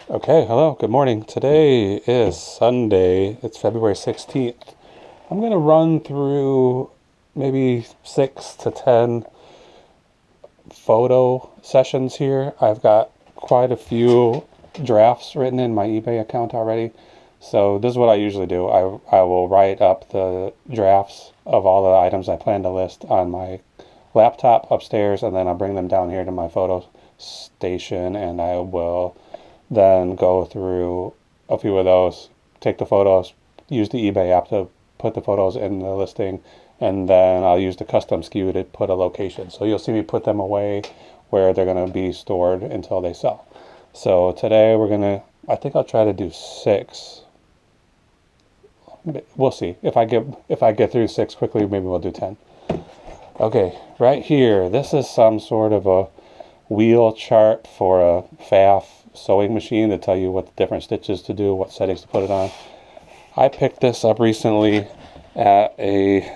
Okay, hello, good morning. Today is Sunday. It's February 16th. I'm going to run through maybe 6 to 10 photo sessions here. I've got quite a few drafts written in my eBay account already. So this is what I usually do. I will write up the drafts of all the items I plan to list on my laptop upstairs, and then I'll bring them down here to my photo station, and I will then go through a few of those, take the photos, use the eBay app to put the photos in the listing, and then I'll use the custom SKU to put a location. So you'll see me put them away where they're going to be stored until they sell. So today I think I'll try to do 6. We'll see. If I get through 6 quickly, maybe we'll do 10. Okay, right here, this is some sort of a wheel chart for a FAF sewing machine to tell you what the different stitches to do, what settings to put it on. I picked this up recently at a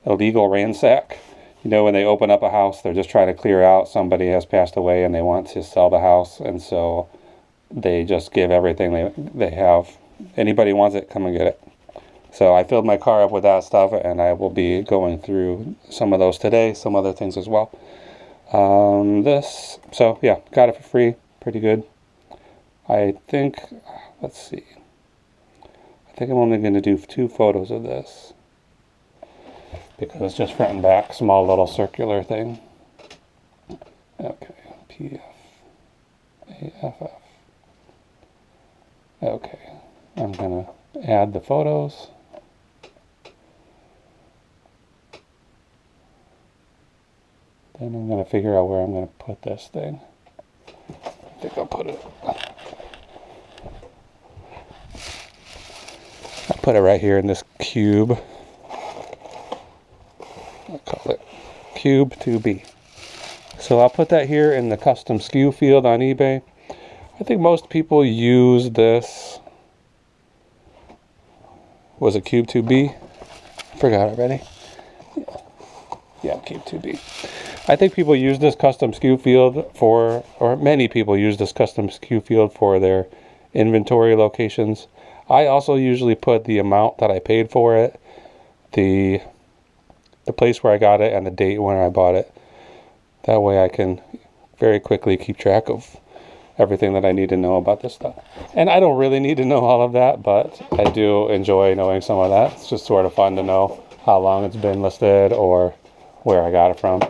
illegal ransack. You know, when they open up a house, they're just trying to clear out. Somebody has passed away and they want to sell the house, and so they just give everything they have. Anybody wants it, come and get it. So I filled my car up with that stuff, and I will be going through some of those today, some other things as well. So yeah, got it for free. Pretty good. I think, let's see. I think I'm only going to do 2 photos of this because it's just front and back, small little circular thing. Okay, PF, AFF. Okay, I'm going to add the photos. Then I'm going to figure out where I'm going to put this thing. I think I'll put it right here in this cube. I'll call it cube 2B. So I'll put that here in the custom SKU field on eBay. I think most people use this. Was it cube 2B? I forgot already. Yeah, cube 2B. I think people use this custom SKU field or many people use this custom SKU field for their inventory locations. I also usually put the amount that I paid for it, the place where I got it, and the date when I bought it. That way I can very quickly keep track of everything that I need to know about this stuff. And I don't really need to know all of that, but I do enjoy knowing some of that. It's just sort of fun to know how long it's been listed or where I got it from.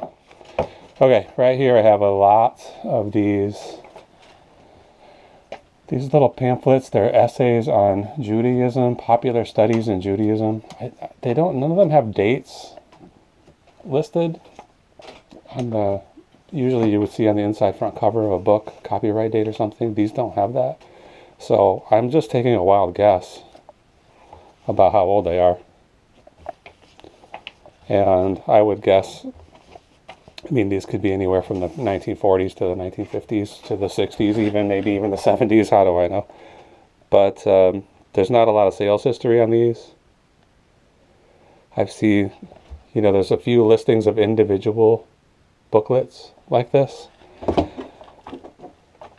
Okay, right here I have a lot of these little pamphlets. They're essays on Judaism, popular studies in Judaism. None of them have dates listed on the. Usually you would see on the inside front cover of a book, copyright date or something. These don't have that. So I'm just taking a wild guess about how old they are. And I would guess, these could be anywhere from the 1940s to the 1950s to the 60s, even maybe even the 70s. How do I know? But there's not a lot of sales history on these. I've seen, there's a few listings of individual booklets like this,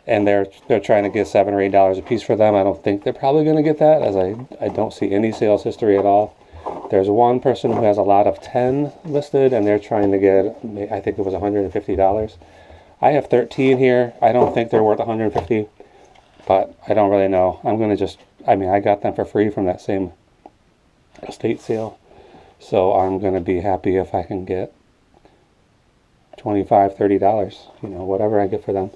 and they're trying to get $7 or $8 a piece for them. I don't think they're probably going to get that, as I don't see any sales history at all. There's one person who has a lot of 10 listed, and they're trying to get, I think it was $150. I have 13 here. I don't think they're worth $150, but I don't really know. I'm going to just, I got them for free from that same estate sale, so I'm going to be happy if I can get $25, $30, whatever I get for them.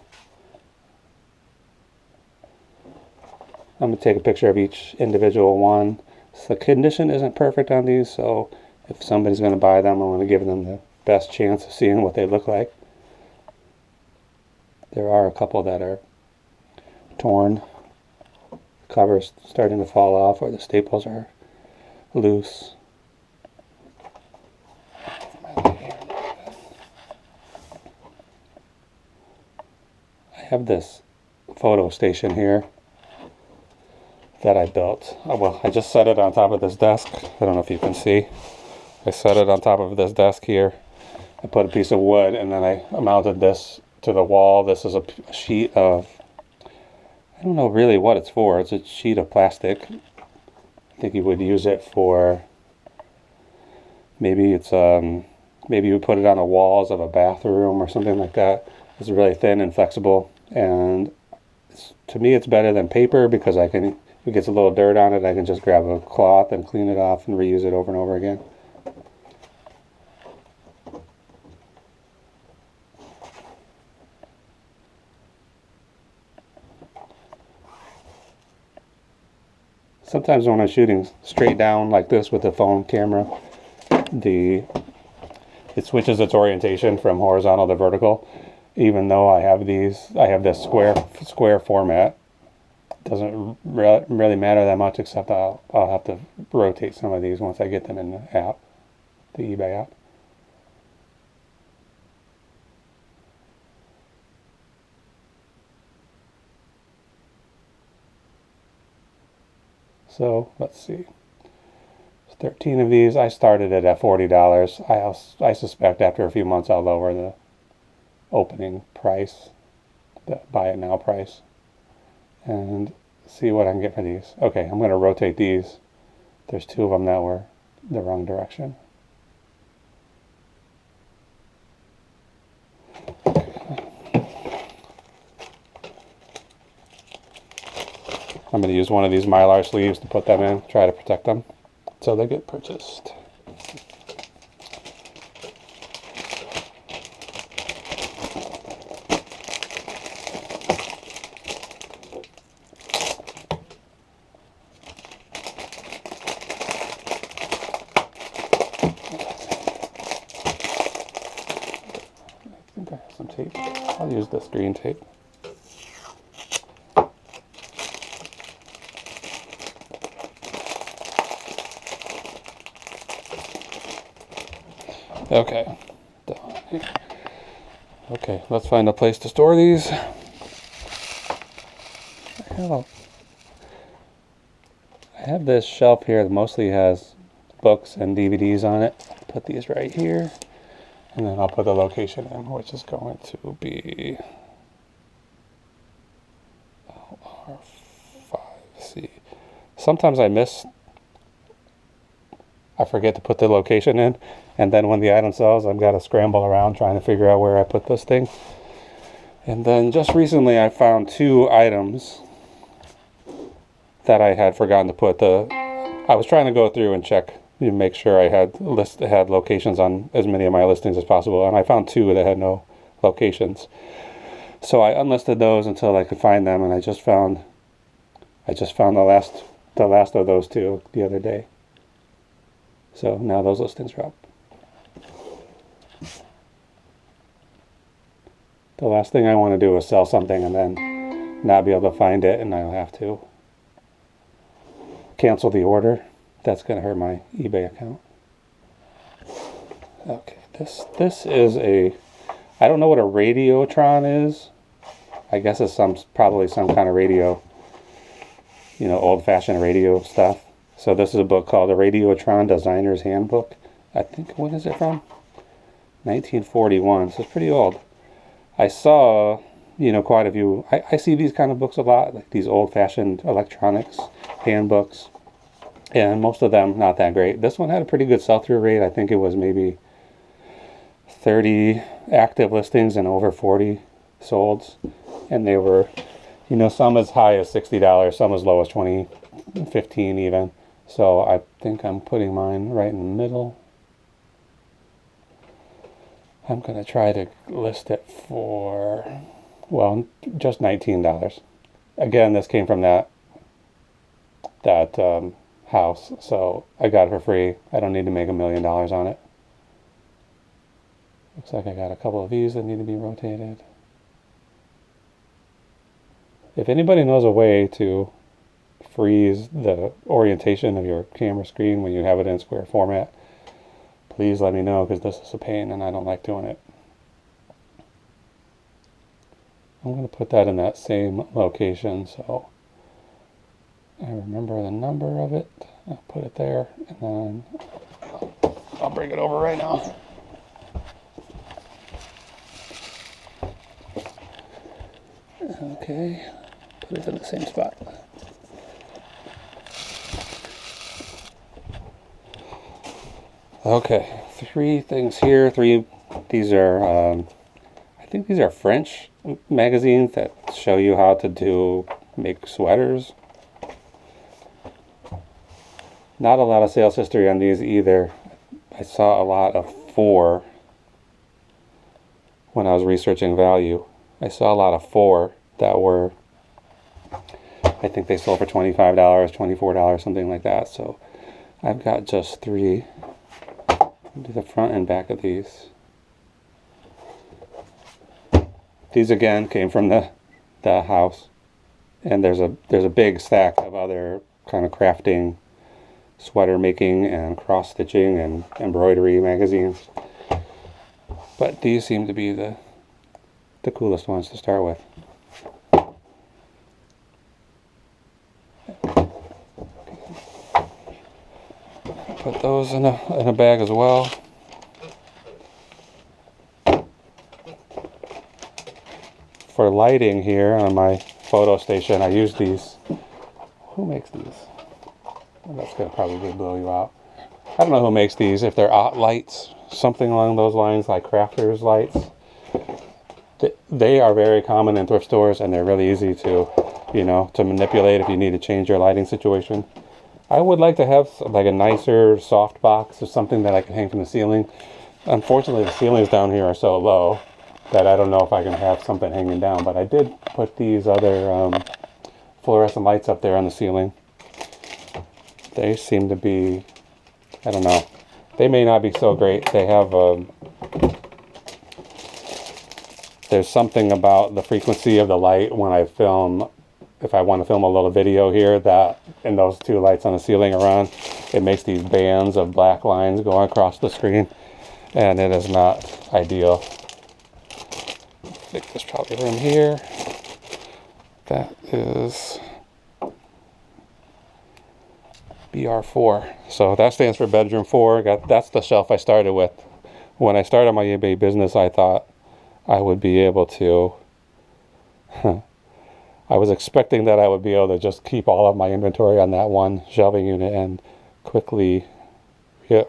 I'm going to take a picture of each individual one. So the condition isn't perfect on these, so if somebody's going to buy them, I want to give them the best chance of seeing what they look like. There are a couple that are torn. The cover's starting to fall off, or the staples are loose. I have this photo station here that I built. I just set it on top of this desk. I don't know if you can see. I set it on top of this desk here. I put a piece of wood, and then I mounted this to the wall. This is a sheet of I don't know really what it's for. It's a sheet of plastic. I think you would use it for, maybe it's maybe you would put it on the walls of a bathroom or something like that. It's really thin and flexible, and to me it's better than paper because if it gets a little dirt on it, I can just grab a cloth and clean it off and reuse it over and over again. Sometimes when I'm shooting straight down like this with the phone camera, it switches its orientation from horizontal to vertical. Even though I have this square format, it doesn't really matter that much, except I'll have to rotate some of these once I get them in the app, the eBay app. So let's see. 13 of these. I started it at $40. I suspect after a few months I'll lower the opening price, the buy it now price, and see what I can get for these. Okay, I'm going to rotate these. There's 2 of them that were the wrong direction. I'm going to use one of these Mylar sleeves to put them in, try to protect them so they get purchased. I think I have some tape. I'll use this green tape. Okay. Okay, let's find a place to store these. I have this shelf here that mostly has books and DVDs on it. Put these right here, and then I'll put the location in, which is going to be LR5C. Sometimes I forget to put the location in, and then when the item sells, I've got to scramble around trying to figure out where I put this thing. And then just recently I found 2 items that I had forgotten to put. I was trying to go through and check and make sure I had locations on as many of my listings as possible, and I found 2 that had no locations. So I unlisted those until I could find them, and I just found the last of those 2 the other day. So now those listings are up. The last thing I want to do is sell something and then not be able to find it, and I'll have to cancel the order. That's going to hurt my eBay account. Okay, this is I don't know what a Radiotron is. I guess it's probably some kind of radio, old-fashioned radio stuff. So this is a book called The Radiotron Designer's Handbook. I think, when is it from? 1941, so it's pretty old. I saw, quite a few. I see these kind of books a lot, like these old-fashioned electronics handbooks, and most of them not that great. This one had a pretty good sell-through rate. I think it was maybe 30 active listings and over 40 solds, and they were, some as high as $60, some as low as $20, $15 even. So I think I'm putting mine right in the middle. I'm going to try to list it for, well, just $19. Again, this came from that house, so I got it for free. I don't need to make $1 million on it. Looks like I got a couple of these that need to be rotated. If anybody knows a way to freeze the orientation of your camera screen when you have it in square format, please let me know, because this is a pain and I don't like doing it. I'm going to put that in that same location so I remember the number of it. I'll put it there, and then I'll bring it over right now. Okay. put it in the same spot. Okay, 3 things here. These are, I think these are French magazines that show you how to make sweaters. Not a lot of sales history on these either. I saw a lot of 4 when I was researching value. I saw a lot of 4 that were, I think they sold for $25, $24, something like that. So I've got just 3. Do the front and back of these. These again came from the house, and there's a big stack of other kind of crafting, sweater making, and cross stitching and embroidery magazines. But these seem to be the coolest ones to start with. Put those in a bag as well. For lighting here on my photo station, I use these. Who makes these? Well, that's going to probably blow you out. I don't know who makes these, if they're Ott lights, something along those lines, like crafters lights. They are very common in thrift stores, and they're really easy to, to manipulate if you need to change your lighting situation. I would like to have like a nicer soft box or something that I can hang from the ceiling. Unfortunately, the ceilings down here are so low that I don't know if I can have something hanging down, but I did put these other fluorescent lights up there on the ceiling. They seem to be, I don't know, they may not be so great. They have, there's something about the frequency of the light when I film, if I want to film a little video here, that, and those 2 lights on the ceiling are on, it makes these bands of black lines go across the screen, and it is not ideal. I think there's probably room here. That is BR4. So that stands for bedroom 4. That's the shelf I started with. When I started my eBay business, I thought I would be able to, I was expecting that I would be able to just keep all of my inventory on that one shelving unit, and quickly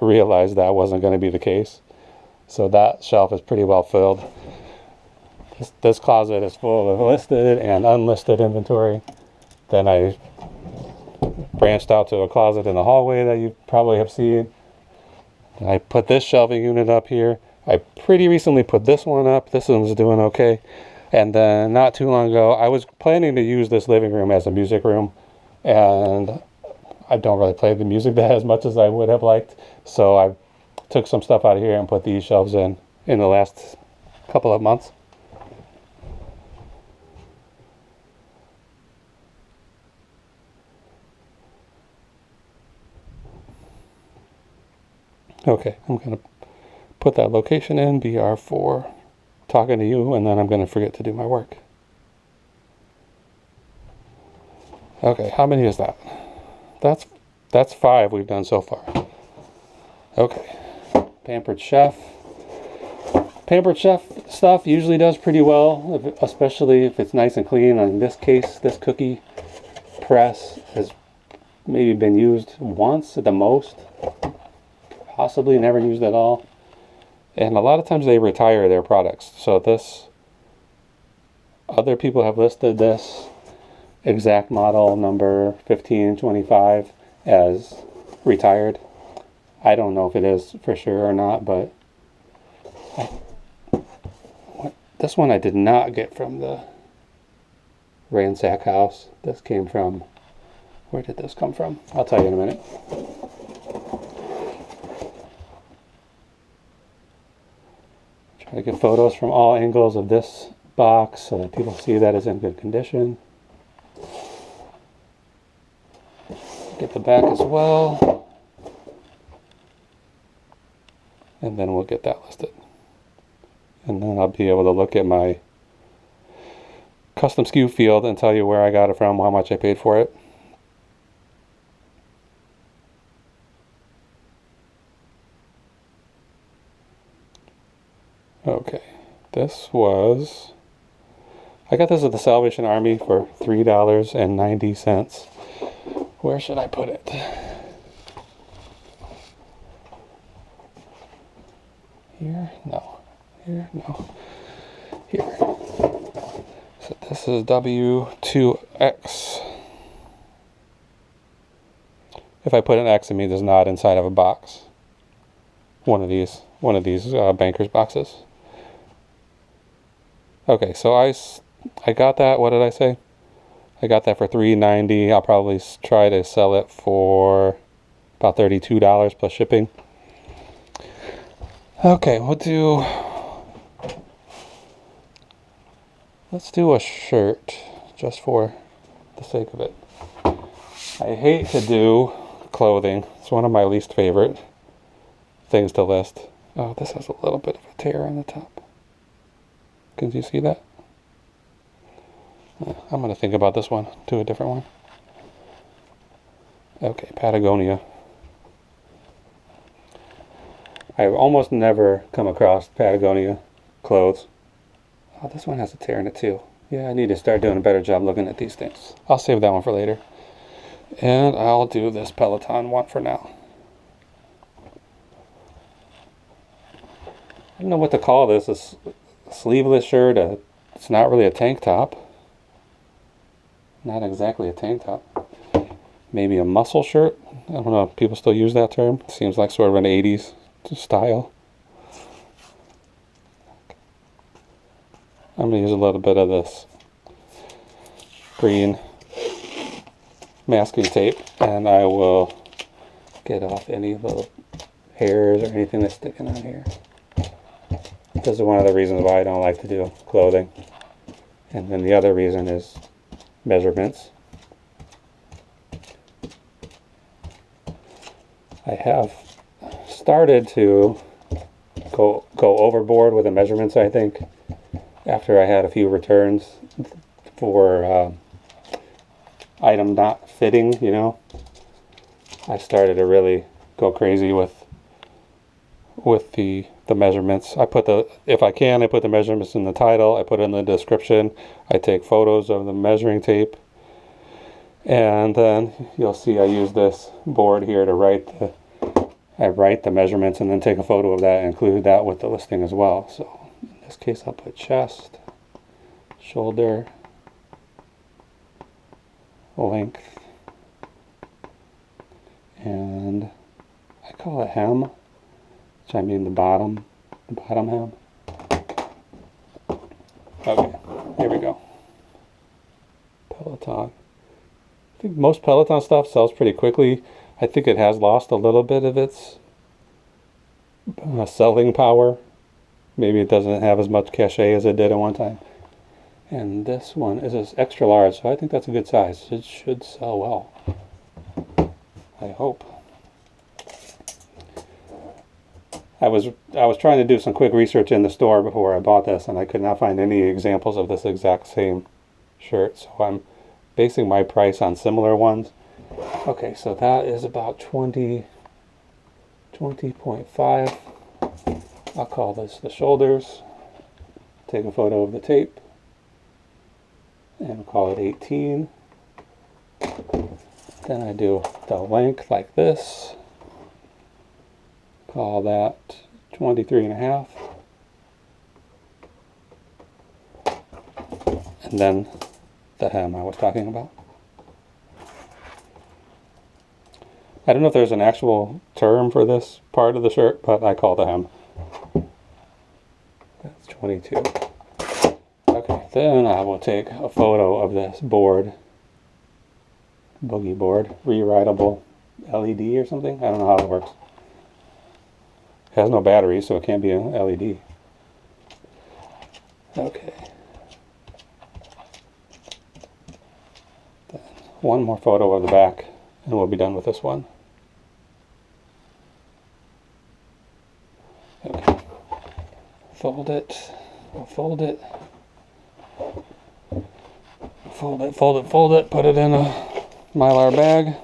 realized that wasn't going to be the case. So that shelf is pretty well filled. This closet is full of listed and unlisted inventory. Then I branched out to a closet in the hallway that you probably have seen. I put this shelving unit up here. I pretty recently put this one up. This one's doing okay. And then not too long ago, I was planning to use this living room as a music room, and I don't really play the music that as much as I would have liked. So I took some stuff out of here and put these shelves in the last couple of months. Okay, I'm going to put that location in, BR4, talking to you, and then I'm going to forget to do my work. Okay, how many is that? That's 5 we've done so far. Okay, Pampered Chef. Pampered Chef stuff usually does pretty well, especially if it's nice and clean. In this case, this cookie press has maybe been used once at the most. Possibly never used at all. And a lot of times they retire their products. So this, other people have listed this exact model number 1525 as retired. I don't know if it is for sure or not, but this one I did not get from the Ransack house. This came from, where did this come from? I'll tell you in a minute. Try to get photos from all angles of this box so that people see that it's in good condition. Get the back as well. And then we'll get that listed. And then I'll be able to look at my custom SKU field and tell you where I got it from, how much I paid for it. Okay, this was, I got this at the Salvation Army for $3.90. Where should I put it? Here? No. Here? No. Here. So this is W2X. If I put an X, it means it's not inside of a box. One of these banker's boxes. Okay, so I got that. What did I say? I got that for $3.90. I'll probably try to sell it for about $32 plus shipping. Okay, let's do a shirt just for the sake of it. I hate to do clothing. It's one of my least favorite things to list. Oh, this has a little bit of a tear on the top. Can you see that? I'm going to think about this one. Do a different one. Okay, Patagonia. I almost never come across Patagonia clothes. Oh, this one has a tear in it too. Yeah, I need to start doing a better job looking at these things. I'll save that one for later. And I'll do this Peloton one for now. I don't know what to call this. A sleeveless shirt. It's not really a tank top. Not exactly a tank top. Maybe a muscle shirt. I don't know if people still use that term. It seems like sort of an 80s style. I'm going to use a little bit of this green masking tape, and I will get off any little hairs or anything that's sticking on here. This is one of the reasons why I don't like to do clothing. And then the other reason is measurements. I have started to go overboard with the measurements, I think, after I had a few returns for item not fitting, you know. I started to really go crazy with the measurements. If I can, I put the measurements in the title, I put it in the description, I take photos of the measuring tape, and then you'll see I use this board here to write the measurements and then take a photo of that and include that with the listing as well. So in this case I'll put chest, shoulder, length, and I call it hem, which I mean the bottom hem. Okay, here we go. Peloton. I think most Peloton stuff sells pretty quickly. I think it has lost a little bit of its selling power. Maybe it doesn't have as much cachet as it did at one time. And this one is extra large, so I think that's a good size. It should sell well. I hope. I was trying to do some quick research in the store before I bought this, and I could not find any examples of this exact same shirt, so I'm basing my price on similar ones. Okay, so that is about 20.5. I'll call this the shoulders. Take a photo of the tape and call it 18. Then I do the length like this. Call that 23.5. And then the hem I was talking about. I don't know if there's an actual term for this part of the shirt, but I call the hem. That's 22. Okay, then I will take a photo of this board. Boogie board. Rewritable LED or something. I don't know how it works. It has no battery, so it can't be an LED. Okay. Then one more photo of the back, and we'll be done with this one. Okay. Fold it. We'll fold it. Fold it, fold it, fold it. Put it in a Mylar bag.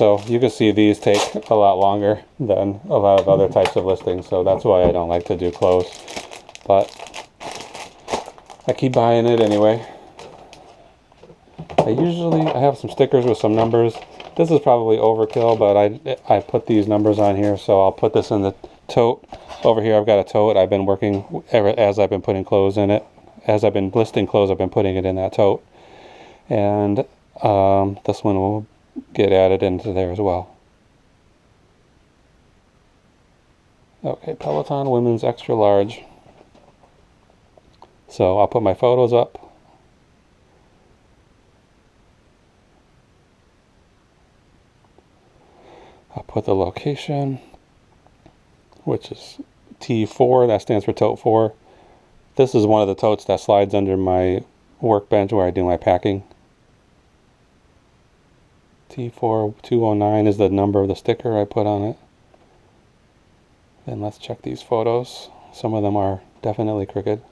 So you can see these take a lot longer than a lot of other types of listings. So that's why I don't like to do close. But I keep buying it anyway. I have some stickers with some numbers. This is probably overkill, but I put these numbers on here, so I'll put this in the tote. Over here I've got a tote. I've been working as I've been putting clothes in it. As I've been listing clothes, I've been putting it in that tote. And this one will get added into there as well. Okay, Peloton women's extra large. So I'll put my photos up. I'll put the location, which is T4, that stands for tote 4. This is one of the totes that slides under my workbench where I do my packing. T4209 is the number of the sticker I put on it. Then let's check these photos. Some of them are definitely crooked.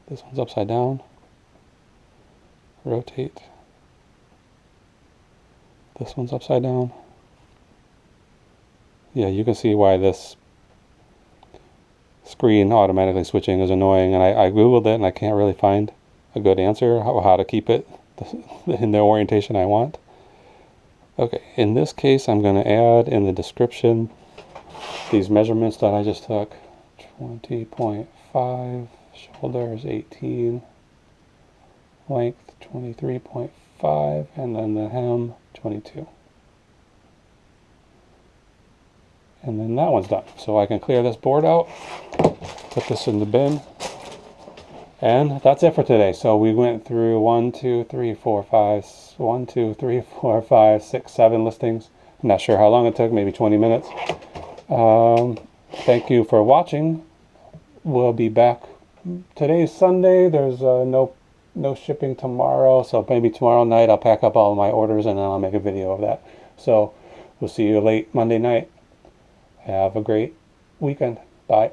This one's upside down. Rotate. This one's upside down. Yeah, you can see why this screen automatically switching is annoying, and I googled it and I can't really find a good answer how to keep it in the orientation I want. Okay, in this case I'm going to add in the description these measurements that I just took. 20.5, shoulders 18, length 23.5, and then the hem 22. And then that one's done. So I can clear this board out, put this in the bin, and that's it for today. So we went through 1, 2, 3, 4, 5, 1, 2, 3, 4, 5, 6, 7 listings. I'm not sure how long it took, maybe 20 minutes. Thank you for watching. We'll be back. Today's Sunday. There's no shipping tomorrow, so maybe tomorrow night I'll pack up all of my orders and then I'll make a video of that. So we'll see you late Monday night. Have a great weekend. Bye.